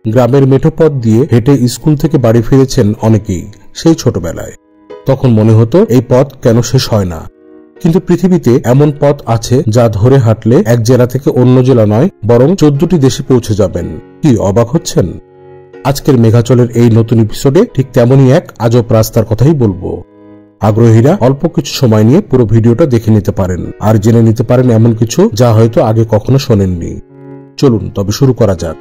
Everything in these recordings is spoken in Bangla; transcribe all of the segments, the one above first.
গ্রামের মেঠো পথ দিয়ে হেঁটে স্কুল থেকে বাড়ি ফিরেছেন অনেকেই সেই ছোটবেলায়। তখন মনে হতো এই পথ কেন শেষ হয় না। কিন্তু পৃথিবীতে এমন পথ আছে যা ধরে হাঁটলে এক জেলা থেকে অন্য জেলা নয়, বরং 14টি দেশে পৌঁছে যাবেন। কি অবাক হচ্ছেন? আজকের মেঘাচলের এই নতুন এপিসোডে ঠিক তেমনই এক আজব রাস্তার কথাই বলবো। আগ্রহীরা অল্প কিছু সময় নিয়ে পুরো ভিডিওটা দেখে নিতে পারেন আর জেনে নিতে পারেন এমন কিছু যা হয়তো আগে কখনো শোনেননি। চলুন তবে শুরু করা যাক।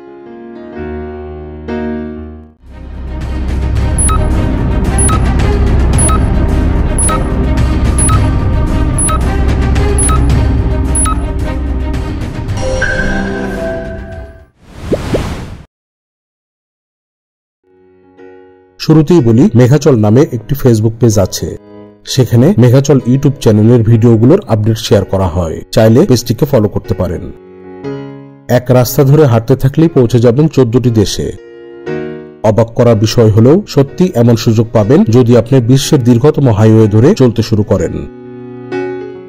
শুরুতেই বলি, মেঘাচল নামে একটি ফেসবুক পেজ আছে। সেখানে মেঘাচল ইউটিউব চ্যানেলের ভিডিওগুলোর আপডেট শেয়ার করা হয়। চাইলে পেজটিকে ফলো করতে পারেন। এক রাস্তা ধরে হাঁটতে থাকলেই পৌঁছে যাবেন 14টি দেশে। অবাক করার বিষয় হলেও সত্যি এমন সুযোগ পাবেন যদি আপনি বিশ্বের দীর্ঘতম হাইওয়ে ধরে চলতে শুরু করেন।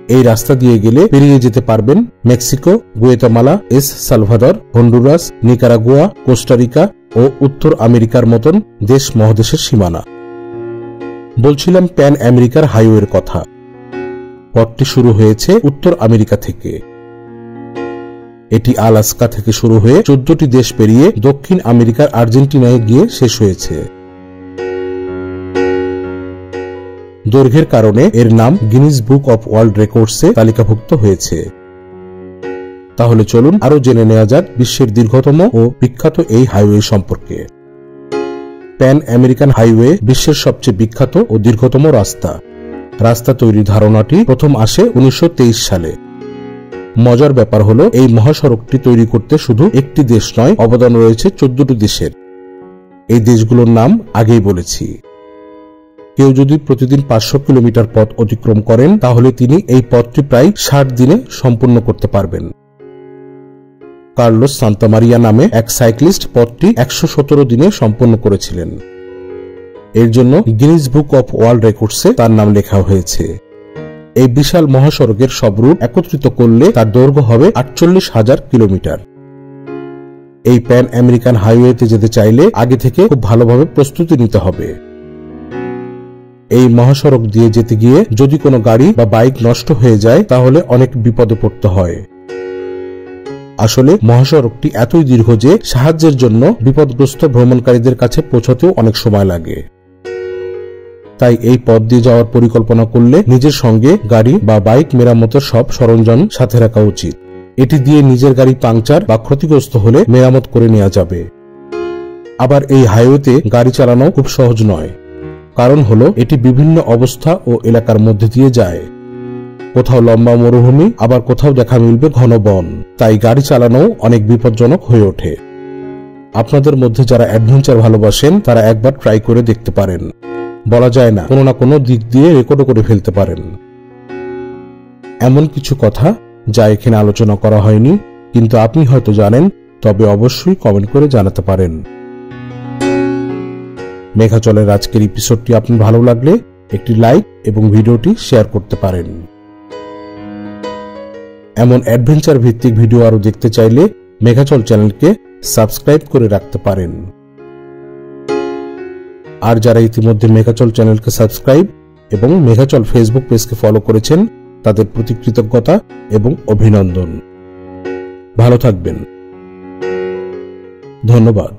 এই রাস্তা দিয়ে গেলে পেরিয়ে যেতে পারবেন Mexico, Guatemala, El Salvador, Honduras, Nicaragua, Costa Rica ও উত্তর আমেরিকার মতন দেশ মহাদেশের সীমানা। বলছিলাম প্যান আমেরিকার হাইওয়ের কথা। পথটি শুরু হয়েছে উত্তর আমেরিকা থেকে। এটি আলাস্কা থেকে শুরু হয়ে 14টি দেশ পেরিয়ে দক্ষিণ আমেরিকার আর্জেন্টিনায় গিয়ে শেষ হয়েছে। দৈর্ঘ্যের কারণে এর নাম গিনিস বুক অব ওয়ার্ল্ড রেকর্ডসে তালিকাভুক্ত হয়েছে। তাহলে চলুন আরো জেনে নেওয়া যাক বিশ্বের দীর্ঘতম ও বিখ্যাত এই হাইওয়ে সম্পর্কে। প্যান আমেরিকান হাইওয়ে বিশ্বের সবচেয়ে বিখ্যাত ও দীর্ঘতম রাস্তা। রাস্তা তৈরির ধারণাটি প্রথম আসে 1923 সালে। মজার ব্যাপার হলো, এই মহাসড়কটি তৈরি করতে শুধু একটি দেশ নয়, অবদান রয়েছে 14টি দেশের। এই দেশগুলোর নাম আগেই বলেছি। কেউ যদি প্রতিদিন 500 কিলোমিটার পথ অতিক্রম করেন তাহলে তিনি এই পথটি প্রায় 60 দিনে সম্পূর্ণ করতে পারবেন। কার্লোস সান্তামারিয়া নামে এক সাইক্লিস্ট পথটি 117 দিনে সম্পন্ন করেছিলেন। এর জন্য গিনিস বুক অব ওয়ার্ল্ড রেকর্ডসে তার নাম লেখা হয়েছে। এই বিশাল মহাসড়কের সব রুট একত্রিত করলে তার দৈর্ঘ্য হবে 48,000 কিলোমিটার। এই প্যান আমেরিকান হাইওয়েতে যেতে চাইলে আগে থেকে খুব ভালোভাবে প্রস্তুতি নিতে হবে। এই মহাসড়ক দিয়ে যেতে গিয়ে যদি কোনো গাড়ি বা বাইক নষ্ট হয়ে যায় তাহলে অনেক বিপদে পড়তে হয়। আসলে মহাসড়কটি এতই দীর্ঘ যে সাহায্যের জন্য বিপদগ্রস্ত ভ্রমণকারীদের কাছে পৌঁছাতেও অনেক সময় লাগে। তাই এই পথ দিয়ে যাওয়ার পরিকল্পনা করলে নিজের সঙ্গে গাড়ি বা বাইক মেরামতের সব সরঞ্জাম সাথে রাখা উচিত। এটি দিয়ে নিজের গাড়ি পাংচার বা ক্ষতিগ্রস্ত হলে মেরামত করে নেওয়া যাবে। আবার এই হাইওয়েতে গাড়ি চালানো খুব সহজ নয়। কারণ হলো এটি বিভিন্ন অবস্থা ও এলাকার মধ্যে দিয়ে যায়। কোথাও লম্বা মরুভূমি, আবার কোথাও দেখা মিলবে ঘন বন। তাই গাড়ি চালানো অনেক বিপজ্জনক হয়ে ওঠে। আপনাদের মধ্যে যারা অ্যাডভেঞ্চার ভালোবাসেন তারা একবার ট্রাই করে দেখতে পারেন। বলা যায় না, কোনো না কোনো দিক দিয়ে রেকর্ডও করে ফেলতে পারেন। এমন কিছু কথা যা এখানে আলোচনা করা হয়নি, কিন্তু আপনি হয়তো জানেন, তবে অবশ্যই কমেন্ট করে জানাতে পারেন। মেঘাচলের আজকের এপিসোডটি আপনার ভালো লাগলে একটি লাইক এবং ভিডিওটি শেয়ার করতে পারেন। এমন অ্যাডভেঞ্চার ভিত্তিক ভিডিও আরো দেখতে চাইলে মেঘাচল চ্যানেলকে সাবস্ক্রাইব করে রাখতে পারেন। আর যারা ইতিমধ্যে মেঘাচল চ্যানেলকে সাবস্ক্রাইব এবং মেঘাচল ফেসবুক পেজকে ফলো করেছেন তাদের প্রতি কৃতজ্ঞতা এবং অভিনন্দন। ভালো থাকবেন। ধন্যবাদ।